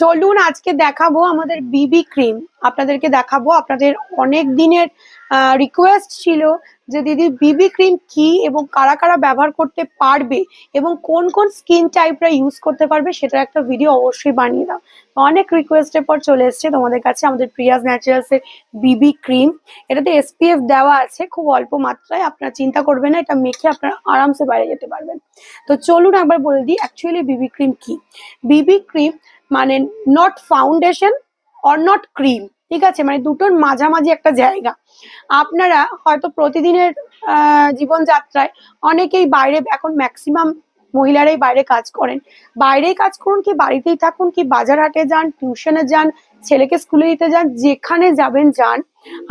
চলুন আজকে দেখাবো আমাদের বিবি ক্রিম। আপনাদেরকে দেখাবো, আপনাদের অনেক দিনের রিকোয়েস্ট ছিল যে দিদি বিবি ক্রিম কি এবং কারা কারা ব্যবহার করতে পারবে এবং কোন কোন স্কিন টাইপরা ইউজ করতে পারবে, সেটা একটা ভিডিও অবশ্যই বানিয়ে দাও। অনেক রিকোয়েস্টের পর চলে এসছে তোমাদের কাছে আমাদের প্রিয়াজ ন্যাচারালস এর বিবি ক্রিম। এটাতে এসপিএফ দেওয়া আছে, খুব অল্প মাত্রায়, আপনারা চিন্তা করবেন না, এটা মেখে আপনারা আরামসে বাইরে যেতে পারবেন। তো চলুন একবার বলে দিই অ্যাকচুয়ালি বিবি ক্রিম কি। বিবি ক্রিম মানে not foundation or not cream, ঠিক আছে, মানে দুটোর মাঝামাঝি একটা জায়গা। আপনারা হয়তো প্রতিদিনের জীবনযাত্রায় অনেকেই বাইরে, এখন ম্যাক্সিমাম মহিলারাই বাইরে কাজ করেন, বাইরেই কাজ করুন কি বাড়িতেই থাকুন কি বাজার হাটে যান, টিউশনে যান, ছেলেকে স্কুলে দিতে যান, যেখানে যাবেন যান,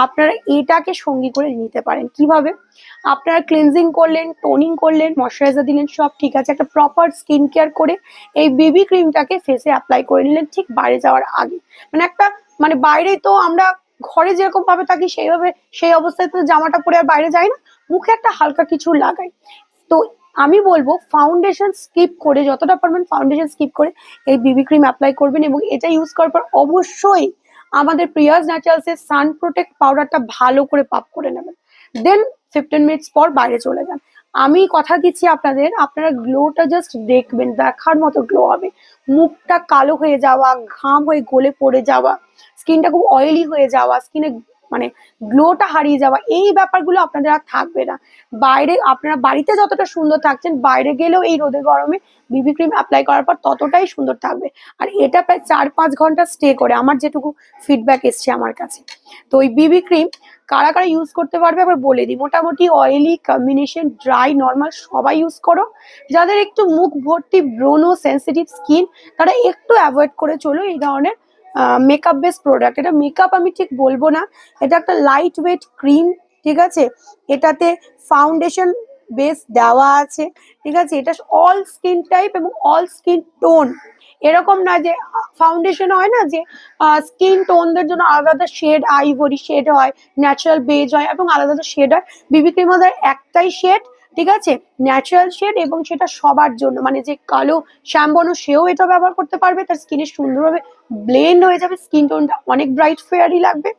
আপনারা এটাকে সঙ্গী করে নিতে পারেন। কিভাবে? আপনারা ক্লিনজিং করলেন, টোনিং করলেন, ময়শ্চারাইজার দিলেন, সব ঠিক আছে, একটা প্রপার স্কিন কেয়ার করে এই বেবি ক্রিমটাকে ফেসে অ্যাপ্লাই করে নিলেন ঠিক বাইরে যাওয়ার আগে। মানে একটা, মানে বাইরে তো আমরা ঘরে যেরকম ভাবে থাকি সেইভাবে, সেই অবস্থায় তো জামাটা পরে আর বাইরে যাই না, মুখে একটা হালকা কিছু লাগাই। তো আমি বলবো ফাউন্ডেশন স্কিপ করে, যতটা পারবেন ফাউন্ডেশন স্কিপ করে এই বিবি ক্রিম অ্যাপ্লাই করবেন এবং এটা ইউজ করার পর অবশ্যই আমাদের প্রিয়াজ ন্যাচারালস এর সান প্রোটেক্ট পাউডারটা ভালো করে পাপ করে নেবেন। দেন 15 মিনিটস পর বাইরে চলে যান। আমি কথা দিচ্ছি আপনাদের, আপনারা গ্লোটা জাস্ট দেখবেন, দেখার মতো গ্লো হবে। মুখটা কালো হয়ে যাওয়া, ঘাম হয়ে গলে পড়ে যাওয়া, স্কিনটা খুব অয়েলি হয়ে যাওয়া, স্কিনে মানে গ্লোটা হারিয়ে যাওয়া, এই ব্যাপারগুলো আপনাদের আর থাকবে না। বাইরে আপনারা বাড়িতে যতটা সুন্দর থাকছেন, বাইরে গেলেও এই রোদে গরমে বিবি ক্রিম অ্যাপ্লাই করার পর ততটাই সুন্দর থাকবে। আর এটা প্রায় 4-5 ঘন্টা স্টে করে, আমার যেটুকু ফিডব্যাক এসছে আমার কাছে। তো ওই বিবি ক্রিম কারা কারা ইউজ করতে পারবে আবার বলে দিই। মোটামুটি অয়েলি, কম্বিনেশন, ড্রাই, নর্মাল সবাই ইউজ করো। যাদের একটু মুখ ভর্তি ব্রোনো সেন্সিটিভ স্কিন, তারা একটু অ্যাভয়েড করে চলো এই ধরনের মেকআপ বেস প্রোডাক্ট। এটা মেকআপ আমি ঠিক বলবো না, এটা একটা লাইট ওয়েট ক্রিম, ঠিক আছে। এটাতে ফাউন্ডেশন বেস দেওয়া আছে, ঠিক আছে। এটা অল স্কিন টাইপ এবং অল স্কিন টোন, এরকম না যে ফাউন্ডেশন হয় না যে স্কিন টোনদের জন্য আলাদা শেড, আইভরি শেড হয়, ন্যাচারাল বেজ হয় এবং আলাদা শেড হয়। বিবি ক্রিম আমাদের একটাই শেড, ঠিক আছে, ন্যাচারাল শেড, এবং সেটা সবার জন্য, মানে যে কালো শ্যামবর্ণ সেও এটা ব্যবহার করতে পারবে, তার স্কিনে সুন্দরভাবে ব্লেন্ড হয়ে যাবে, স্কিন টোনটা অনেক ব্রাইট ফেয়ারই লাগবে।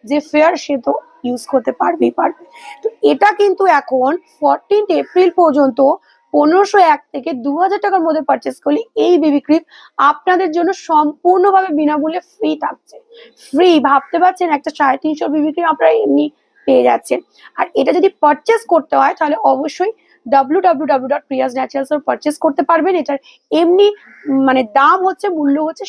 যে ফেয়ার সে তো ইউজ করতে পারবেই পারবে। তো এটা কিন্তু এখন 14 এপ্রিল পর্যন্ত 1501 থেকে 2000 টাকার মধ্যে পারচেস করলে এই বেবি ক্রিম আপনাদের জন্য সম্পূর্ণভাবে বিনামূল্যে ফ্রি থাকছে। ফ্রি, ভাবতে পারছেন, একটা 350 বিবি ক্রিম আপনারা এমনি পেয়ে যাচ্ছেন। আর এটা যদি পারচেস করতে হয় তাহলে অবশ্যই www.priyasnaturals পারচেস করতে পারবেন। এটার এমনি মানে দাম হচ্ছে, মূল্য হচ্ছে